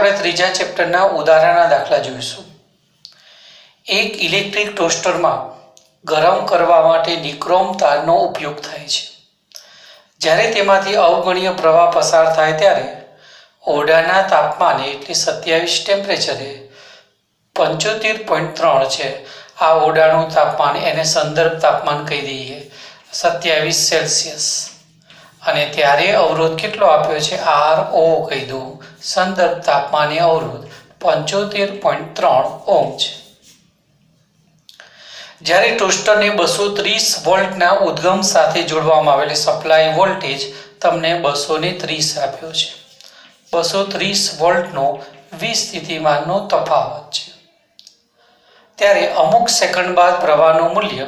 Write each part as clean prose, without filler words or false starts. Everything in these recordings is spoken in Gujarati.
આપણે ત્રીજા ચેપ્ટરના ઉદાહરણના દાખલા જોઈશું. એક ઇલેક્ટ્રિક ટોસ્ટરમાં ગરમ કરવા માટે નિક્રોમ તારનો ઉપયોગ થાય છે. જ્યારે તેમાંથી અવગણ્ય પ્રવાહ પસાર થાય ત્યારે ઓરડાના તાપમાને એટલે 27 ટેમ્પરેચરે 75.3 છે. આ ઓરડાનું તાપમાન એને સંદર્ભ તાપમાન કહી દઈએ 27 સેલ્સિયસ. અને ત્યારે અવરોધ કેટલો આપ્યો છે? RO કહી દઉં. સંદર્ભ તાપમાને અવરોધ 75.3 ઓહ્મ છે. જ્યારે ટોસ્ટરને 230 વોલ્ટના ઉદ્ગમ સાથે જોડવામાં આવેલ સપ્લાય વોલ્ટેજ તમને 230 આપ્યો છે. 230 વોલ્ટનો 20 સ્થિતિમાનનો તફાવત છે. ત્યારે અમુક સેકન્ડ બાદ પ્રવાહનું મૂલ્ય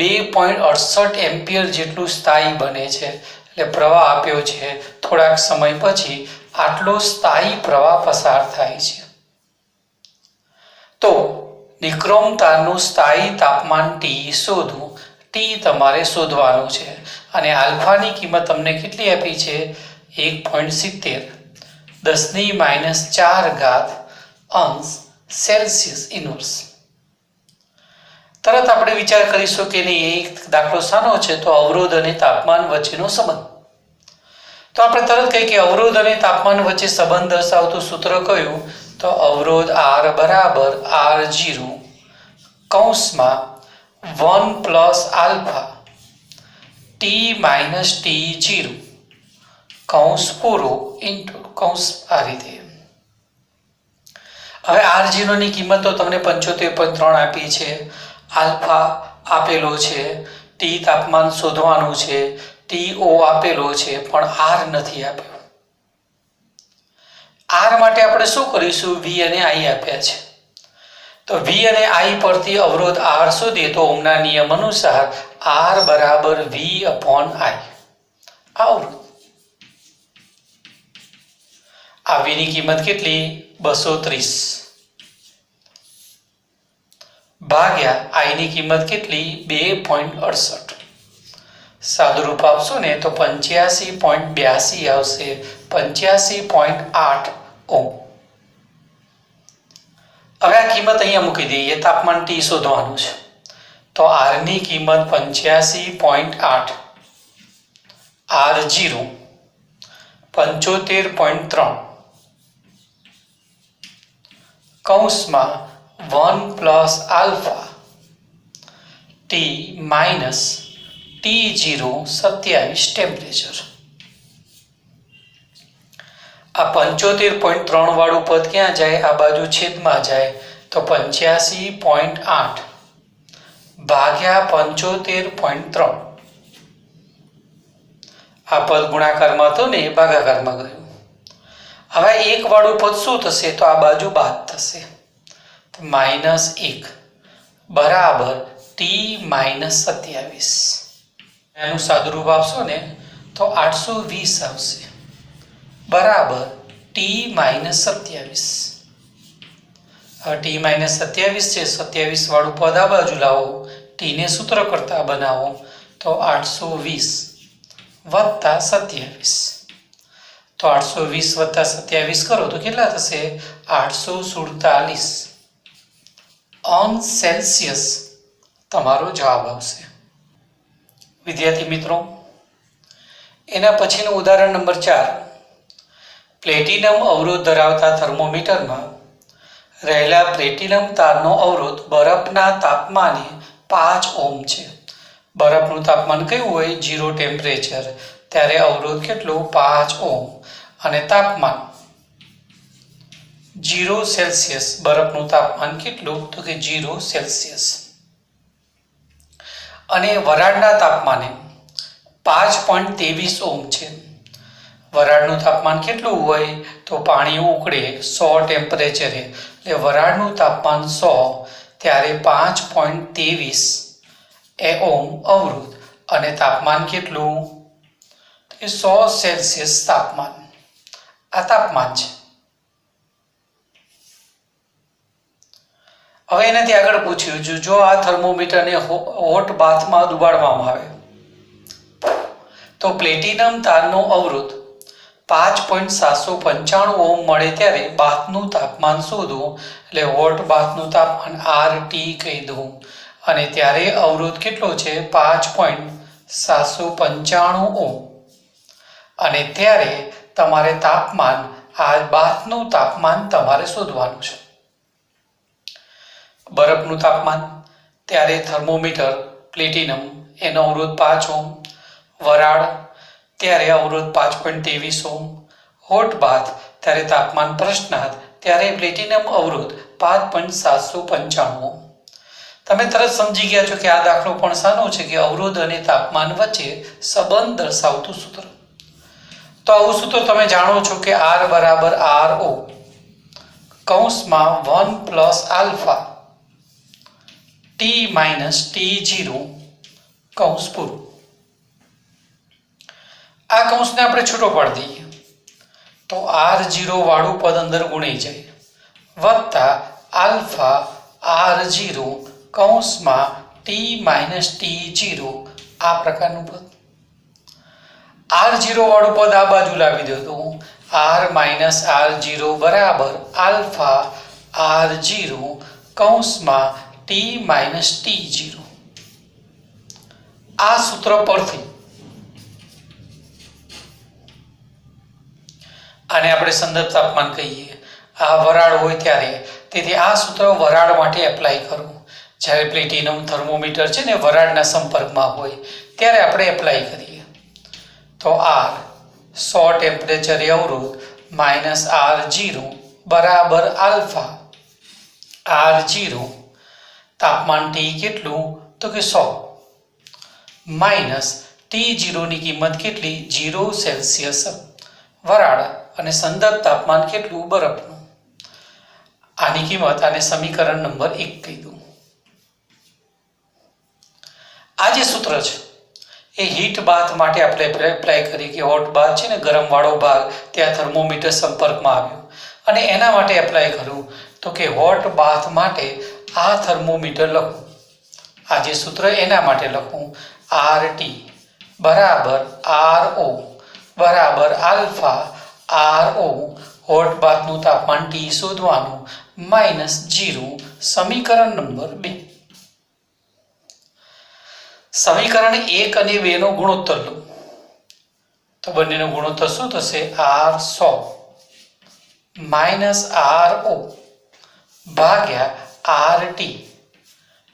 2.68 એમ્પિયર જેટલું સ્થાયી બને છે. એટલે પ્રવાહ આપ્યો છે, થોડાક સમય પછી આટલો સ્થાયી પ્રવાહ પસાર થાય છે. તો નિક્રોમ તારનું સ્થાયી તાપમાન T શોધવું. T તમારે શોધવાનું છે અને આલ્ફાની કિંમત તમને કેટલી આપી છે? 1.70 10⁻⁴ અંશ સેલ્સિયસ ઇન્વર્સ. તરત આપણે વિચાર કરીશું કે નહીં, એક દાખલો શાનો છે? તો અવરોધ અને તાપમાન વચ્ચેનો સંબંધ. તો આપણે તરત કહીએ કે અવરોધ અને તાપમાન વચ્ચે સંબંધ દર્શાવતું સૂત્ર કયું? તો અવરોધ R બરાબર R0 કૌંસમાં 1 + આલ્ફા T - T0 કૌંસ પૂરો ઇન્ટુ કૌંસ આ રીતે. હવે R0 ની કિંમત તો તમને 75.3 આપી છે, આલ્ફા આપેલો છે, T તાપમાન શોધવાનું છે, TO આપેલો છે, પણ R નથી આપ્યો. R માટે આપણે શું કરીશું? V અને I આપ્યા છે. તો V અને I પરથી અવરોધ R શોધીએ તો ઓહ્મના નિયમ અનુસાર R બરાબર V/I. અવરોધ આ V ની કિંમત કેટલી? 230 ભાગ્યા I ની કિંમત કેટલી? 2.68. સાદું રૂપ આપશો ને તો 85.82 આવશે. 85.8 ઓહ્મ. હવે આ કિંમત અહીંયા મૂકી દઈએ. તાપમાન T શોધવાનું છે તો R ની કિંમત 85.8, R0 75.3 કૌંસમાં 1 + આલ્ફા T - T0 27 ટેમ્પરેચર. આ 75.3 વાળું પદ ક્યાં જાય? આ બાજુ છેદમાં જાય તો 85.8 ભાગ્યા 75.3. આ પદ ગુણાકારમાં હતો ને, એ ભાગાકારમાં ગયું. હવે એક વાળું પદ શું થશે? તો આ બાજુ બાદ થશે. -1 બરાબર T - 27. એનું સાદુરૂપ આપશો ને તો 820 આવશે બરાબર T - 27. હવે T - 27 છે, 27 વાળું પદ આ બાજુ લાવો, T ને સૂત્ર કરતા બનાવો તો 820 + 27. તો 820 + 27 કરો તો કેટલા થશે? 847 અંશ સેલ્સિયસ તમારો જવાબ આવશે. વિદ્યાર્થી મિત્રો, એના પછીનું ઉદાહરણ નંબર 4. પ્લેટિનમ અવરોધ ધરાવતા થર્મોમીટરમાં રહેલા પ્લેટિનમ તારનો અવરોધ બરફના તાપમાને 5 ઓહ્મ છે. બરફનું તાપમાન કયું હોય? 0 ટેમ્પરેચર. ત્યારે અવરોધ કેટલો? 5 ઓહ્મ. અને તાપમાન 0 સેલ્સિયસ. બરફનું તાપમાન કેટલું? તો કે 0 સેલ્સિયસ. અને વરાળના તાપમાને 5.23 ઓહ્મ છે. વરાળનું તાપમાન કેટલું હોય? તો પાણી ઉકળે 100 ટેમ્પરેચરે. એટલે વરાળનું તાપમાન 100, ત્યારે 5.23 ઓહ્મ અવરોધ. અને તાપમાન કેટલું? 100 સેલ્સિયસ તાપમાન. આ તાપમાન છે. હવે એનાથી આગળ પૂછ્યું, જો આ થર્મોમીટરને હોટ બાથમાં ડુબાડવામાં આવે તો પ્લેટિનમ તારનો અવરોધ 5.795 ઓહ્મ મળે ત્યારે બાથનું તાપમાન શોધો. એટલે હોટ બાથનું તાપમાન RT કહી દઉં. અને ત્યારે અવરોધ કેટલો છે? 5.795 ઓહ્મ. અને ત્યારે તમારે તાપમાન, આ બાથનું તાપમાન તમારે શોધવાનું છે. બરફનું તાપમાન, ત્યારે થર્મોમીટર પ્લેટિનમ, એનો અવરોધ 5 ઓહ્મ. વરાળ, ત્યારે અવરોધ 5.23 ઓહ્મ. હોટ બાથ, ત્યારે તાપમાન પ્રશ્નાર્થ, ત્યારે પ્લેટિનમ અવરોધ 5.795 ઓહ્મ. તમે તરત સમજી ગયા છો કે આ દાખલો પણ શાનો છે? કે અવરોધ અને તાપમાન વચ્ચે સંબંધ દર્શાવતું સૂત્ર. તો આવું સૂત્ર તમે જાણો છો કે R બરાબર RO કૌંસમાં 1 plus alpha T minus T0 કૌંસ પૂરું. આ કૌંસને આપણે છૂટો પાડી દઈએ તો R0 વાળું પદ અંદર ગુણાઈ જાય વત્તા આલ્ફા R0 કૌંસમાં T માઇનસ T0 આ પ્રકારનું પદ. R0 વાળું પદ આ બાજુ લાવી દો તો R માઇનસ R0 બરાબર આલ્ફા R0 કૌંસમાં T માઇનસ T0. આ સૂત્ર પરથી આને આપણે સંદર્ભ તાપમાન કહીએ. આ વરાળ હોય ત્યારે, તેથી આ સૂત્ર વરાળ માટે એપ્લાય કરવું. જ્યારે પ્લેટિનમ થર્મોમીટર છે ને વરાળના સંપર્કમાં હોય ત્યારે આપણે એપ્લાય કરીએ. તો R 100 ટેમ્પરેચરે અવરોધ માઇનસ R0 બરાબર આલ્ફા R0 તાપમાન T કેટલું? તો કે 100 માઇનસ T0 ની કિંમત કેટલી? 0 સેલ્સિયસ વરાળ અને સંદર્ભ તાપમાન કેટલું? બરફનું. આની કિંમત, આને સમીકરણ નંબર 1 કહી દઉં. આ જે સૂત્ર છે એ હીટ બાથ માટે આપણે એપ્લાય કરીએ કે હોટ બાથ છે ને ગરમ વાળો ભાગ, ત્યાં થર્મોમીટર સંપર્કમાં આવ્યું અને એના માટે એપ્લાય કરું તો કે હોટ બાથ માટે આ થર્મોમીટર લખું. આ જે સૂત્ર એના માટે લખું RT બરાબર RO બરાબર આલ્ફા RO હોટ બાથનું તાપમાન T શોધવાનું માઇનસ 0 સમીકરણ નંબર 2. સમીકરણ 1 અને 2 નો ગુણોત્તર લો તો બંનેનો ગુણોત્તર શું થશે? R100 માઇનસ RO ભાગ્યા RT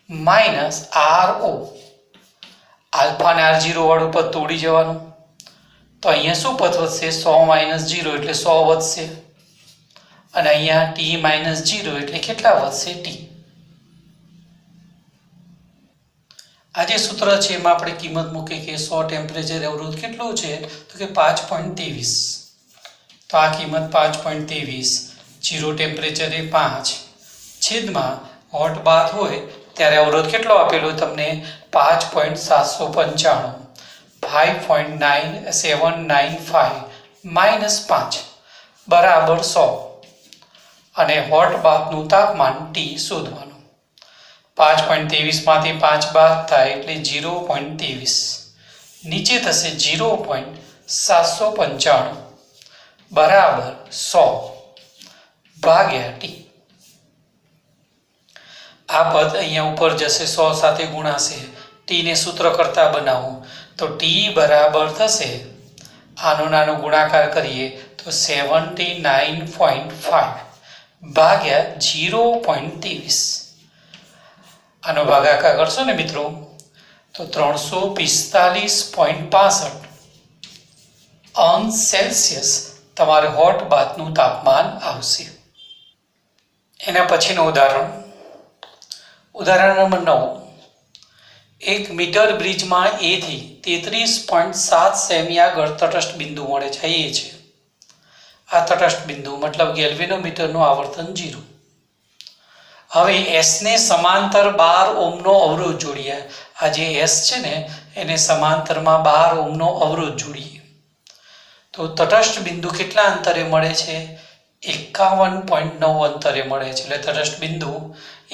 માઇનસ RO. આલ્ફા અને R0 વાળું પદ તોડી જવાનું તો અહીંયા શું પદ વધશે? 100 માઇનસ 0 એટલે 100 વધશે અને અહીંયા T માઇનસ 0 એટલે કેટલા વધશે? T. આ જે સૂત્ર છે એમાં આપણે કિંમત મૂકીએ કે 100 ટેમ્પરેચર અવરોધ કેટલું છે? તો કે 5.23. તો આ કિંમત 5.23, 0 ટેમ્પરેચરે 5 છેદમાં હોટ બાથ હોય ત્યારે અવરોધ કેટલો આપેલો તમને? 5.795 5.9795 માઇનસ 5 બરાબર 100 અને હોટ બાથનું તાપમાન T શોધવાનું. 5.23 માંથી 5 બાદ થાય એટલે 0.23, નીચે થશે 0.795 બરાબર 100 ભાગ્યા T. આ પદ અહીંયા ઉપર જશે, 100 સાથે ગુણાશે. T ને સૂત્ર કરતા બનાવું તો T બરાબર થશે, આનો નાનો ગુણાકાર કરીએ તો 79.5 ભાગ્યા 0.23. આનો ભાગાકાર કરશો ને મિત્રો તો 345.65 અંશ સેલ્સિયસ તમારે હોટ બાથનું તાપમાન આવશે. એના પછીનું ઉદાહરણ નંબર 9. 1 મીટર બ્રિજમાં A થી 33.7 સેમી આગળ તટસ્થ બિંદુ મળે છે. એ છે આ તટસ્થ બિંદુ, મતલબ ગેલ્વેનોમીટરનું આવર્તન 0. હવે S ને સમાંતર 12 ઓહ્મનો અવરોધ જોડીએ. આ જે S છે ને એને સમાંતરમાં 12 ઓહ્મનો અવરોધ જોડીએ તો તટસ્થ બિંદુ કેટલા અંતરે મળે છે? 51.9 અંતરે મળે છે. એટલે તટસ્થ બિંદુ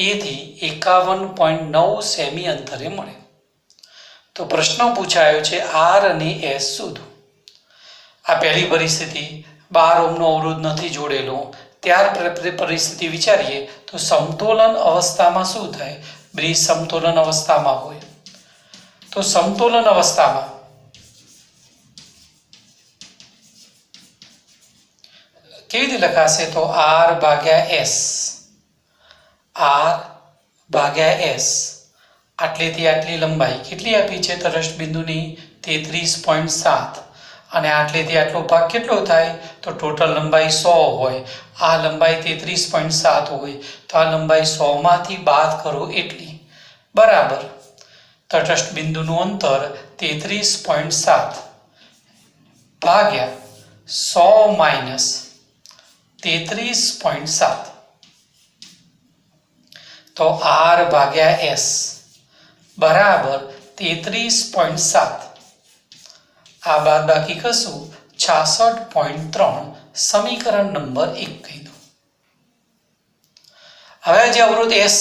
A થી 51.9 સેમી અંતરે મળે. તો પ્રશ્ન પૂછાયો છે R અને S શોધો. આ પહેલી પરિસ્થિતિ 12 ઓહ્મનો અવરોધ નથી જોડેલો, ત્યાર પરિસ્થિતિ વિચારીએ તો સમતોલન અવસ્થામાં શું થાય? બ્રિજ સમતોલન અવસ્થામાં હોય તો સમતોલન અવસ્થામાં કેવી રીતે લખાશે? તો R ભાગ્યા S, R ભાગ્યા S, આટલેથી આટલી લંબાઈ કેટલી આપી છે તટસ્થ બિંદુની? 33.7, અને આટલેથી આટલો ભાગ કેટલો થાય? તો ટોટલ લંબાઈ 100 હોય. આ લંબાઈ 33.7 હોય તો આ લંબાઈ 100 માંથી બાદ કરો એટલી, બરાબર તટસ્થ બિંદુનું અંતર 33.7 ભાગ્યા 100 માઇનસ 33.7, તો R ભાગ્યા S બરાબર 33.7. આ બાદ બાકી કશું 66.3, સમીકરણ નંબર 1 કહી દો. હવે જે અવરોધ S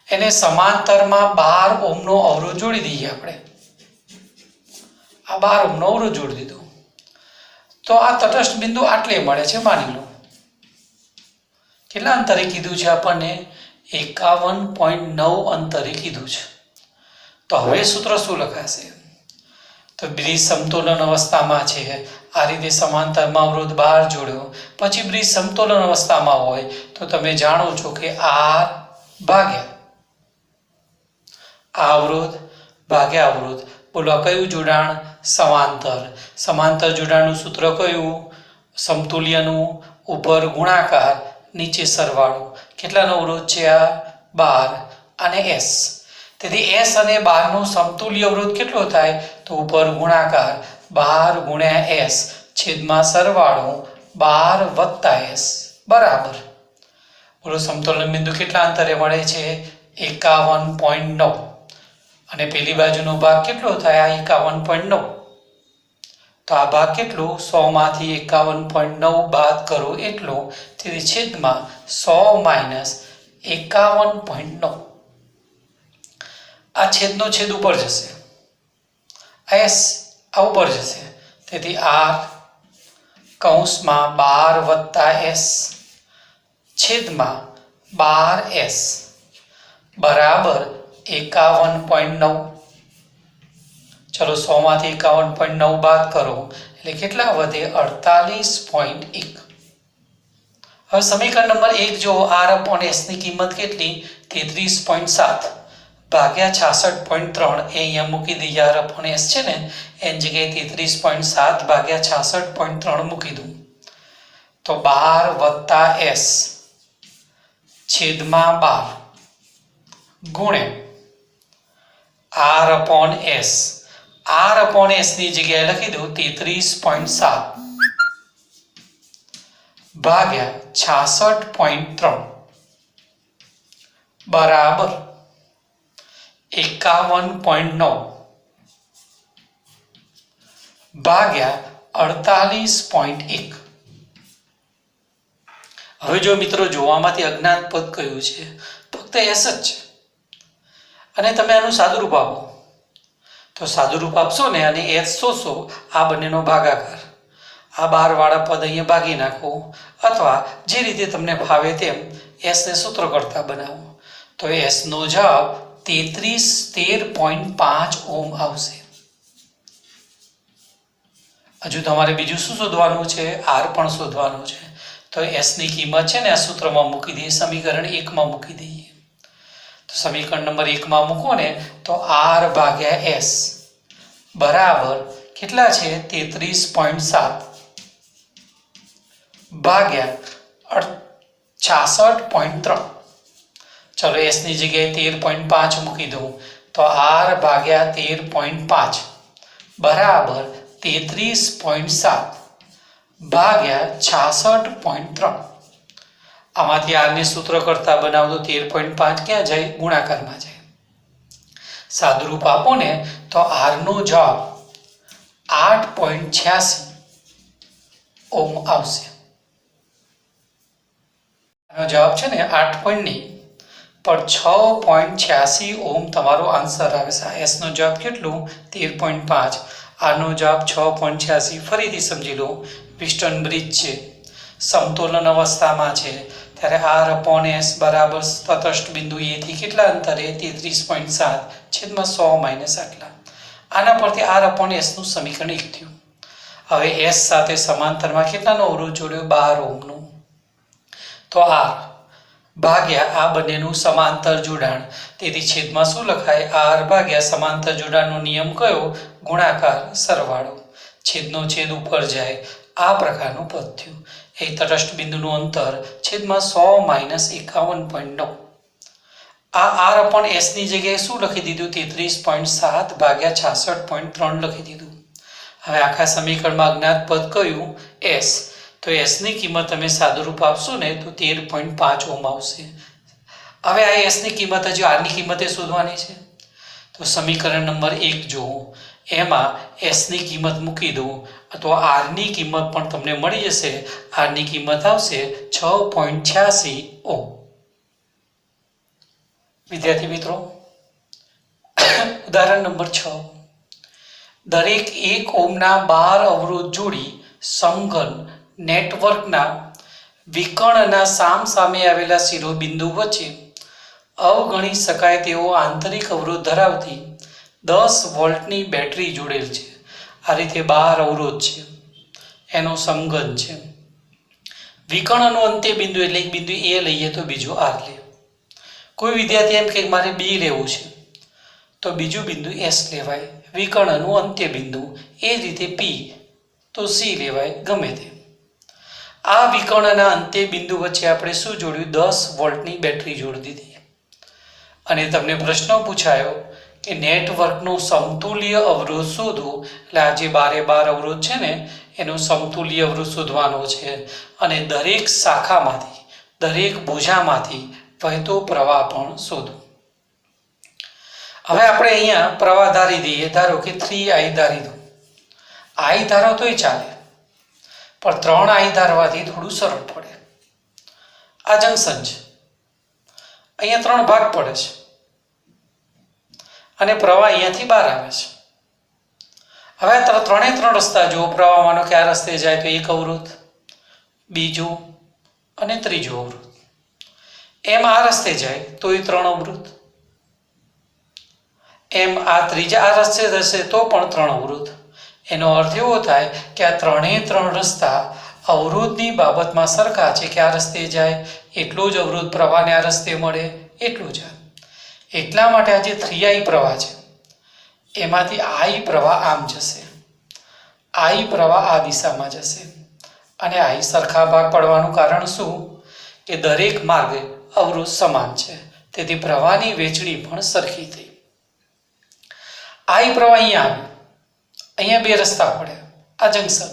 છે એને સમાંતરમાં 12 ઓહ્મનો અવરોધ જોડી દઈએ આપણે. આ 12 ઓહ્મનો અવરોધ જોડી દીધો તો આ તટસ્થ બિંદુ આટલે મળે છે, માની લો. કેટલા અંતરે કીધું છે આપણને? 51.9 અંતરે કીધું છે. તો હવે સૂત્ર શું લખાશે? તો બ્રિજ સમતોલન અવસ્થામાં છે, આ રીતે સમાંતરમાં અવરોધ 12 જોડ્યો, પછી બ્રિજ સમતોલન અવસ્થામાં હોય તો તમે જાણો છો કે R ભાગ્યા આ અવરોધ ભાગ્યા અવરોધ. બોલો આ કયું જોડાણ? સમાંતર. સમાંતર જોડાણનું સૂત્ર કયું? સમતુલ્યનું, ઉપર ગુણાકાર નીચે સરવાળો. કેટલાનો અવરોધ છે આ? 12 અને S. તેથી S અને 12 નો સમતુલ્ય અવરોધ કેટલો થાય? તો ઉપર ગુણાકાર 12 ગુણ્યા S છેદમાં સરવાળો 12 વત્તા S, બરાબર. બોલો સમતોલન બિંદુ કેટલા અંતરે મળે છે? 51.9, અને પેલી બાજુનો ભાગ કેટલો થાય? આ 51.9. તો આ ભાગ કેટલો? 100 માંથી 51.9 બાદ કરો એટલો, તેથી છેદમાં 100 માઇનસ 51.9. આ છેદનો છેદ ઉપર જશે, S આ ઉપર જશે, તેથી R કૌંસમાં 12 વત્તા S છેદમાં 12S બરાબર 51.9. ચલો 100 માંથી 51.9 બાદ કરો એટલે કેટલા વધે? 48.1. હવે સમીકરણ નંબર 1 જો R upon S ની કિંમત કેટલી? 33.7 ભાગ્યા 66.3, એ અહીંયા મૂકી દઈએ. R upon S છે ને એની જગ્યાએ 33.7 ભાગ્યા 66.3 મૂકી દઉં તો 12 વત્તા S છેદમાં 12 ગુણ્યા R upon S. R upon S ની જગ્યાએ લખી દઉં 33.7 ભાગ્યા 66.3 બરાબર 51.9 ભાગ્યા 48.1. હવે જો મિત્રો જોવામાંથી અજ્ઞાત પદ કયું છે? ફક્ત S જ છે, અને તમે આનું સાદુરૂપ આપો તો સાદુરૂપ આપશો ને અને S શોધશો, આ બંનેનો ભાગાકાર, આ 12 વાળા પદ અહીંયા ભાગી નાખો, અથવા જે રીતે તમને ફાવે તેમ S ને સૂત્ર કરતા બનાવો તો S નો જવાબ 13.5 ઓહ્મ આવશે. હજુ તમારે બીજું શું શોધવાનું છે? R પણ શોધવાનું છે. તો S ની કિંમત છે ને આ સૂત્રમાં મૂકી દઈએ, સમીકરણ 1 માં મૂકી દઈએ. તો સમીકરણ નંબર 1 માં મૂકો ને તો R ભાગ્યા S બરાબર કેટલા છે? 33.7 ભાગ્યા 66.3. ચલો S ની જગ્યાએ 13.5 મૂકી દઉં તો R ભાગ્યા 13.5 બરાબર 33.7 ભાગ્યા 66.3. આમાંથી R ને સૂત્ર કરતા બનાવો તો 13.5 ક્યાં જાય? ગુણાકારમાં જાય. સાદુરૂપ આપો ને તો R નો જવાબ 8.86 ઓહ્મ આવશે. આનો જવાબ છે ને 8 નહીં પણ 6.86 ઓહ્મ તમારો આન્સર આવે છે. આ એસનો જવાબ કેટલું? 13.5. આનો જવાબ 6.86. ફરીથી સમજી લો, વિસ્ટર્ન બ્રિજ છે, સમતોલન અવસ્થામાં છે, ત્યારે R/S બરાબર તટસ્થ બિંદુ એ થી કેટલા અંતરે? 33.7 છેદમાં 100 માઇનસ આટલા. આના પરથી R/S નું સમીકરણ 1 થયું. હવે S સાથે સમાંતરમાં કેટલાનો અવરોધ જોડ્યો? 12 ઓહ્મનો. તો R ભાગ્યા આ બંનેનું સમાંતર જોડાણ, તેથી છેદમાં શું લખાય? R ભાગ્યા સમાંતર જોડાણનો નિયમ કયો? ગુણાકાર સરવાળો. છેદનો છેદ ઉપર જાય, આ પ્રકારનું પદ થયું. એ તટસ્થ બિંદુનું અંતર છેદમાં 100 માઇનસ 51.9. આ R/S ની જગ્યાએ શું લખી દીધું? 33.7 ભાગ્યા 66.3 લખી દીધું. હવે આખા સમીકરણમાં અજ્ઞાત પદ કયું? S. તો S ની કિંમત તમે સાદુરૂપ આપશો ને તો 13.5 ઓહ્મ આવશે. હવે આ S ની કિંમત હજી R ની કિંમતે શોધવાની છે. તો સમીકરણ નંબર 1 જુઓ, એમાં S ની કિંમત મૂકી દો તો R ની કિંમત પણ તમને મળી જશે. R ની કિંમત આવશે 6.86 ઓહ્મ. વિદ્યાર્થી મિત્રો, ઉદાહરણ નંબર 6. દરેક 1 ઓહ્મના 12 અવરોધ જોડી સમઘન નેટવર્કના વિકર્ણના સામસામે આવેલા શિરોબિંદુ વચ્ચે અવગણી શકાય તેવો આંતરિક અવરોધ ધરાવતી 10 વોલ્ટની બેટરી જોડેલ છે. આ રીતે 12 અવરોધ છે, એનો સમઘન છે. વિકર્ણનું અંત્ય બિંદુ એટલે એક બિંદુ A લઈએ તો બીજું R લે. કોઈ વિદ્યાર્થી એમ કે મારે B લેવું છે તો બીજું બિંદુ S લેવાય. વિકર્ણનું અંત્ય બિંદુ એ જ રીતે P તો C લેવાય, ગમે તે. આ વિકર્ણના અંત્ય બિંદુ વચ્ચે આપણે શું જોડ્યું? 10 વોલ્ટની બેટરી જોડી દીધી. અને તમને પ્રશ્ન પૂછાયો કે નેટવર્કનો સમતુલ્ય અવરોધ શોધો. એટલે આ જે 12 અવરોધ છે ને એનો સમતુલ્ય અવરોધ શોધવાનો છે. અને દરેક શાખામાંથી, દરેક ભુજામાંથી વહેતો પ્રવાહ પણ શોધો. હવે આપણે અહીંયા પ્રવાહ ધારી દઈએ. ધારો કે 3I ધારી દો. I ધારો તોય ચાલે, પણ 3I ધારવાથી થોડું સરળ પડે. આ જંકશન છે, અહીંયા 3 ભાગ પડે છે અને પ્રવાહ અહીંયાથી બહાર આવે છે. હવે ત્રણે રસ્તા જુઓ પ્રવાહમાંનો કે આ રસ્તે જાય તો એક અવરોધ, બીજો અને ત્રીજો અવરોધ. એમ આ રસ્તે જાય તો એ 3 અવરોધ. એમ આ ત્રીજા રસ્તે જશે તો પણ 3 અવરોધ. એનો અર્થ એવો થાય કે આ ત્રણે રસ્તા અવરોધની બાબતમાં સરખા છે કે આ રસ્તે જાય એટલો જ અવરોધ પ્રવાહને આ રસ્તે મળે એટલું જ. એટલા માટે આ જે 3I પ્રવાહ છે એમાંથી I પ્રવાહ આમ જશે, I પ્રવાહ આ દિશામાં જશે અને I સરખા ભાગ પડવાનું કારણ શું? કે દરેક માર્ગે અવરોધ સમાન છે, તેથી પ્રવાહની વહેંચણી પણ સરખી થઈ. I પ્રવાહ અહીંયા આવ્યો, અહીંયા 2 રસ્તા પડ્યા, આ જંકશન.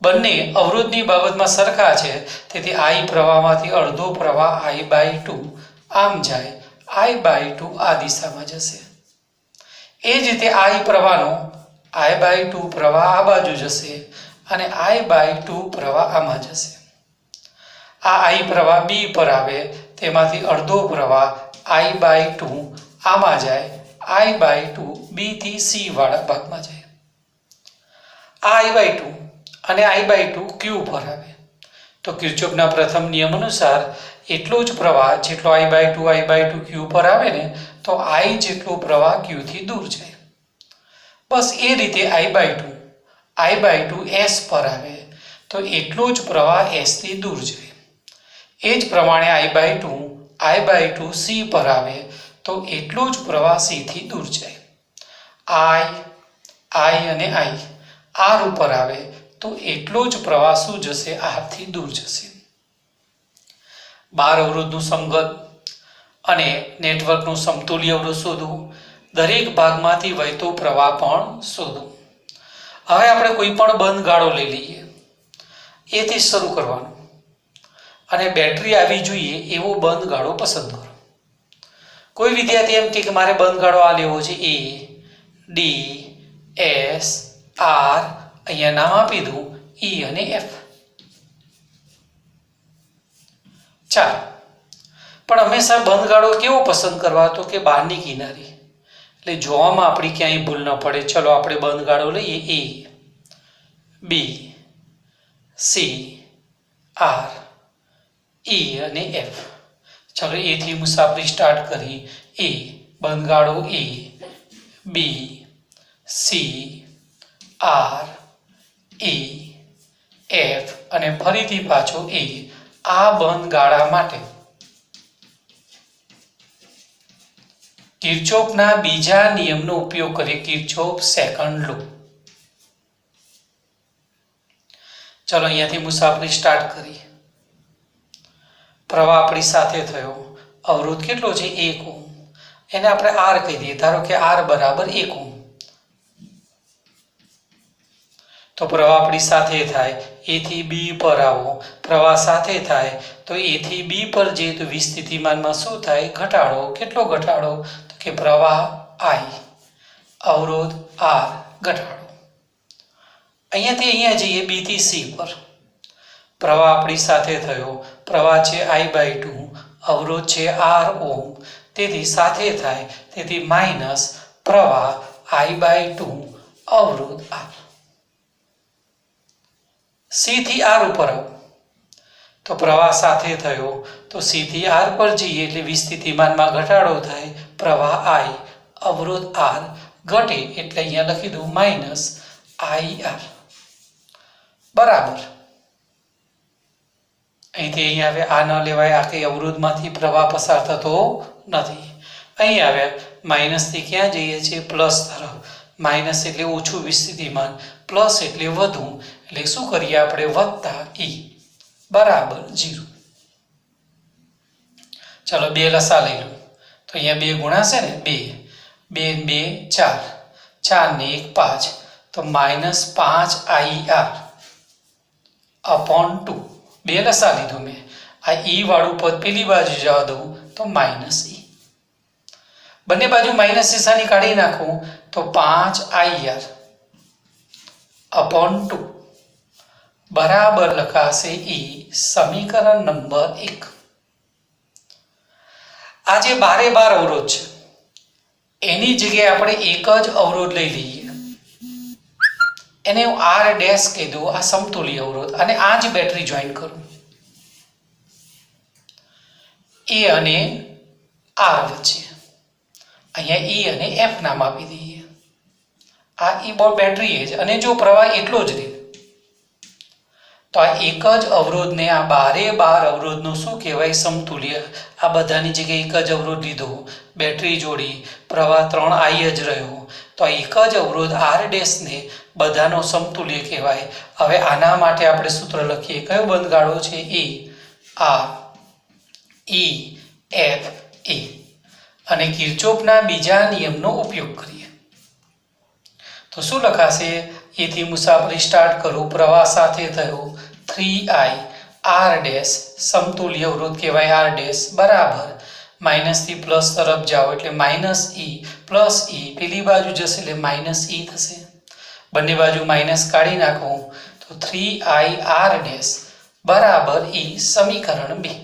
બંને અવરોધની બાબતમાં સરખા છે, તેથી I પ્રવાહમાંથી અડધો પ્રવાહ I/2 આમ જાય, I/2 આ દિશામાં જશે. એ જ રીતે I પ્રવાહનો I/2 પ્રવાહ આ બાજુ જશે અને I/2 પ્રવાહ આમાં જશે. આ I પ્રવાહ B પર આવે, તેમાંથી અડધો પ્રવાહ I/2 આમાં જાય, I/2 B થી C વાળા ભાગમાં જાય. આ I/2 અને I/2 Q પર આવે તો કિર્ચોફના પ્રથમ નિયમ અનુસાર એટલો જ પ્રવાહ જેટલો I/2 Q પર આવે ને તો I જેટલો પ્રવાહ Q થી દૂર જાય. બસ એ રીતે I/2 S પર આવે તો એટલો જ પ્રવાહ S થી દૂર જાય. એ જ પ્રમાણે I/2 C પર આવે તો એટલો જ પ્રવાહ C થી દૂર જાય. I અને I R ઉપર આવે તો એટલો જ પ્રવાહ શું જશે? R થી દૂર જશે. 12 અવરોધનું સમઘન અને નેટવર્કનું સમતુલ્ય અવરોધ શોધો. દરેક ભાગમાંથી વહેતો પ્રવાહ પણ શોધો. હવે આપણે કોઈ પણ બંધ ગાળો લઈ લઈએ, એથી શરૂ કરવાનું અને બેટરી આવી જોઈએ એવો બંધ ગાળો પસંદ કરો. કોઈ વિદ્યાર્થી એમ કે મારે બંધ ગાળો આ લેવો છે, A, D, S, R, અહીંયા નામ આપી દઉં E અને F. ચાલો પણ હંમેશા બંધ ગાળો કેવો પસંદ કરવા, તો કે બહારની કિનારી, એટલે જોવામાં આપણી ક્યાંય ભૂલ ન પડે. ચલો આપણે બંધ ગાળો લઈએ એ, બી, સી, આર, ઈ અને એફ. ચલો એથી મુસાફરી સ્ટાર્ટ કરી. એ બંધ ગાળો એ, બી, સી, આર, ઈ, એફ અને ફરીથી પાછો એ. આ બંધ ગાળા માટે કિર્ચોફના બીજા નિયમનો ઉપયોગ કરીએ, કિર્ચોફ સેકન્ડ લો. ચલો અહીંયાથી મુસાફરી સ્ટાર્ટ કરી. પ્રવાહ આપણી સાથે થયો. અવરોધ કેટલો છે? 1 ઓહ્મ. એને આપણે આર કહી દઈએ. ધારો કે આર બરાબર 1 ઓહ્મ. તો પ્રવાહ આપણી સાથે થાય. એ થી બી પર આવો, પ્રવાહ સાથે થાય તો એ થી બી પર જઈએ તો વિસ્થિતિમાનમાં શું થાય? ઘટાડો. કેટલો ઘટાડો? તો કે પ્રવાહ આઈ, અવરોધ આર, ઘટાડો. અહીંયાથી અહીંયા જઈએ બી થી સી પર. પ્રવાહ આપણી સાથે થયો. પ્રવાહ છે I/2, અવરોધ છે આર ઓહ્મ. તેથી સાથે થાય, તેથી માઇનસ પ્રવાહ I/2, અવરોધ આર. સી થી આર ઉપર આવો તો પ્રવાહ સાથે થયો, તો સી થી આર પર જઈએ એટલે વિસ્થિતિમાનમાં ઘટાડો થાય. પ્રવાહ આઈ, અવરોધ આર ઘટે એટલે અહીંયા લખી દઉં માઇનસ IR બરાબર. અહીંથી અહીંયા આવે આ ન લેવાય, આ કંઈ અવરોધમાંથી પ્રવાહ પસાર થતો નથી. અહીં આવ્યા માઇનસથી ક્યાં જઈએ છીએ? પ્લસ તરફ. માઇનસ એટલે ઓછું વિસ્થિતિમાન, પ્લસ એટલે વધુ, એટલે શું કરીએ આપણે? વત્તા ઈ બરાબર 0. ચલો 2 લસા લઈ લો તો અહીંયા 2 ગુણાશે ને, 2 2 2 4, 4 ને 1 5, તો માઇનસ 5IR અપોન 2. 2 લસા લીધું મેં. આ ઈ વાળું પદ પેલી બાજુ જવા દઉં તો માઇનસ ઈ. બંને બાજુ માઇનસ નિશાની કાઢી નાખું તો 5IR અપોન 2 બરાબર લખાશે ઈ. સમીકરણ નંબર 1. આ જે 12 અવરોધ છે એની જગ્યાએ આપણે એક જ અવરોધ લઈ લઈએ, એને હું R ડેશ કહી દઉં. આ સમતુલ્ય અવરોધ, અને આ જ બેટરી જોઈન કરું એ અને R વચ્ચે. અહીંયા E અને F નામ આપી દઈએ. આ ઈ બેટરી જ, અને જો પ્રવાહ એટલો જ રહે તો આ એક જ અવરોધને, આ 12 અવરોધનું શું કહેવાય? સમતુલ્ય. આ બધાની જગ્યાએ એક જ અવરોધ લીધો, બેટરી જોડી, પ્રવાહ 3I જ રહ્યો, તો આ એક જ અવરોધ R ડેશને બધાનો સમતુલ્ય કહેવાય. હવે આના માટે આપણે સૂત્ર લખીએ. કયો બંધ ગાળો છે? એ, R, E, F, A. અને કિર્ચોફના બીજા નિયમનો ઉપયોગ કરીએ તો શું લખાશે? એથી મુસાફરી સ્ટાર્ટ કરું. પ્રવાહ સાથે થયો 3I R ડેશ, સમતુલ્ય અવરોધ કહેવાય R ડેશ, બરાબર માઇનસથી પ્લસ તરફ જાઓ એટલે માઇનસ ઈ પ્લસ ઈ, પેલી બાજુ જશે એટલે માઇનસ ઈ થશે. બંને બાજુ માઇનસ કાઢી નાખું તો 3I R ડેશ બરાબર ઈ. સમીકરણ 2.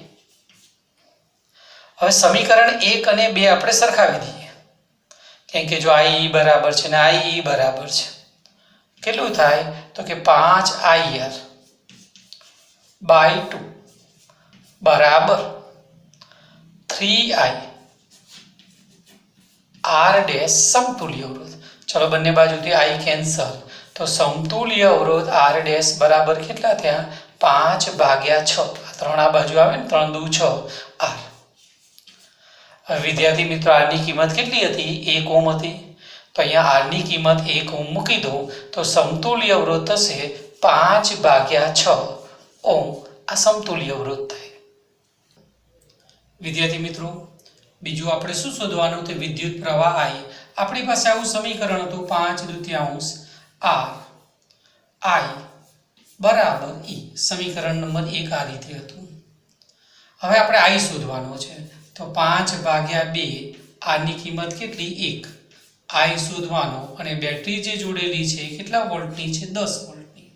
હવે સમીકરણ 1 અને 2 આપણે સરખાવી દઈએ, કેમ કે જો I બરાબર છે ને I બરાબર છે. કેટલું થાય? તો કે 5IR બાય 2 બરાબર 3I R ડેશ સમતુલ્ય અવરોધ. ચલો બંને બાજુથી I કેન્સલ, તો સમતુલ્ય અવરોધ R ડેશ બરાબર કેટલા થયા? 5/6. 3 આ બાજુ આવે ને, 3 દુ 6 R. હવે વિદ્યાર્થી મિત્રો, R ની કિંમત કેટલી હતી? 1 ઓહ્મ હતી. તો અહીંયા R ની કિંમત 1 ઓહ્મ મૂકી દો તો સમતુલ્ય અવરોધ થશે 5/6 ઓહ્મ. આ સમતુલ્ય અવરોધ થાય. વિદ્યાર્થી મિત્રો, બીજું આપણે શું શોધવાનું? તો વિદ્યુત પ્રવાહ I. આપણી પાસે આવું સમીકરણ હતું 5/2 R I બરાબર E. સમીકરણ નંબર 1 આ રીતે હતું. હવે આપણે I શોધવાનો છે તો 5/2 R ની કિંમત કેટલી? 1. I શોધવાનો, અને બેટરી જે જોડેલી છે કેટલા વોલ્ટની છે? 10 વોલ્ટની.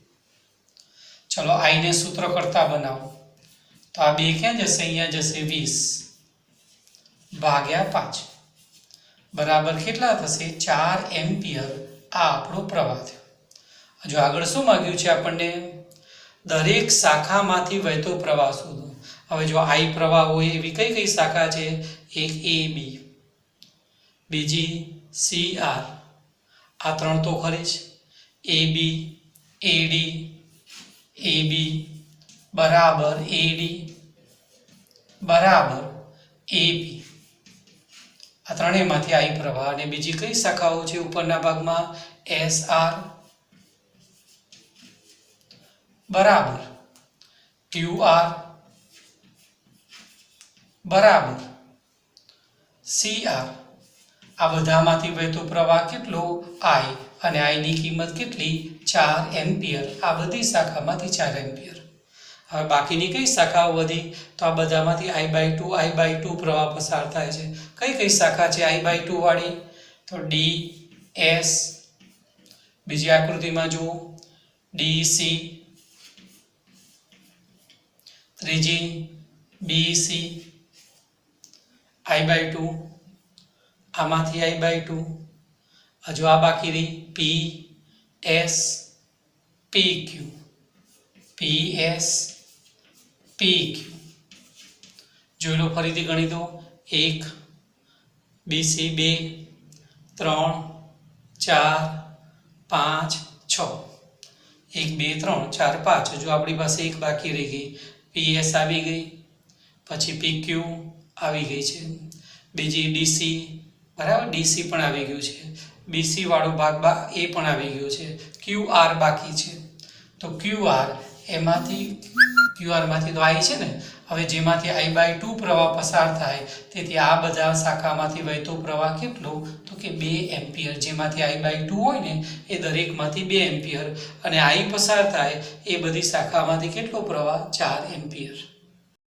ચલો I ને સૂત્ર કરતા બનાવો તો આ 2 ક્યાં જશે? અહીંયા જશે 20. ભાગ્યા 5 બરાબર કેટલા થશે? 4 એમ્પિયર. આ આપણો પ્રવાહ થયો. જો આગળ શું માંગ્યું છે આપણને? દરેક શાખામાંથી વહેતો પ્રવાહ શોધો. હવે જો આઈ પ્રવાહ હોય એવી કઈ કઈ શાખા છે? એક એ બી, બીજી સી આર, આ 3 તો ખરી જ. એ બી, એડી, એ બી બરાબર એડી બરાબર એબી. આ ત્રણેયમાંથી આઈ પ્રવાહ. અને બીજી કઈ શાખાઓ છે ઉપરના ભાગમાં? એસ આર બરાબર ક્યુ આર બરાબર સી આર. આ બધામાંથી વહેતો પ્રવાહ કેટલો? આઈ. અને આઈની કિંમત કેટલી? 4 એમ્પિયર. આ બધી શાખામાંથી 4 એમ્પિયર. હવે બાકીની કઈ શાખાઓ વધી? તો આ બધામાંથી I/2 પ્રવાહ પસાર થાય છે. કઈ કઈ શાખા છે I/2 વાળી? તો ડી એસ, બીજી આકૃતિમાં જુઓ ડી સી, ત્રીજી બી સી, I/2, આમાંથી I/2. હજુ આ બાકી રહી પી એસ પી ક્યુ, પી એસ પી ક્યુ. જોઈ લો, ફરીથી ગણી દો. 1 બીસી 2 3 4 5 6. 1 2 3 4 5. જો આપણી પાસે એક બાકી રહી ગઈ. પીએસ આવી ગઈ, પછી પીક્યુ આવી ગઈ છે, બીજી ડીસી બરાબર, ડીસી પણ આવી ગયું છે, બીસી વાળો ભાગ એ પણ આવી ગયો છે, ક્યુ આર બાકી છે. તો ક્યુ આરમાંથી તો આઈ છે ને. હવે જેમાંથી I/2 પ્રવાહ પસાર થાય, તેથી આ બધા શાખામાંથી વહેતો પ્રવાહ કેટલો? તો કે 2 એમ્પિયર. જેમાંથી I/2 હોય ને એ દરેકમાંથી 2 એમ્પિયર, અને આઈ પસાર થાય એ બધી શાખામાંથી કેટલો પ્રવાહ? 4 એમ્પિયર.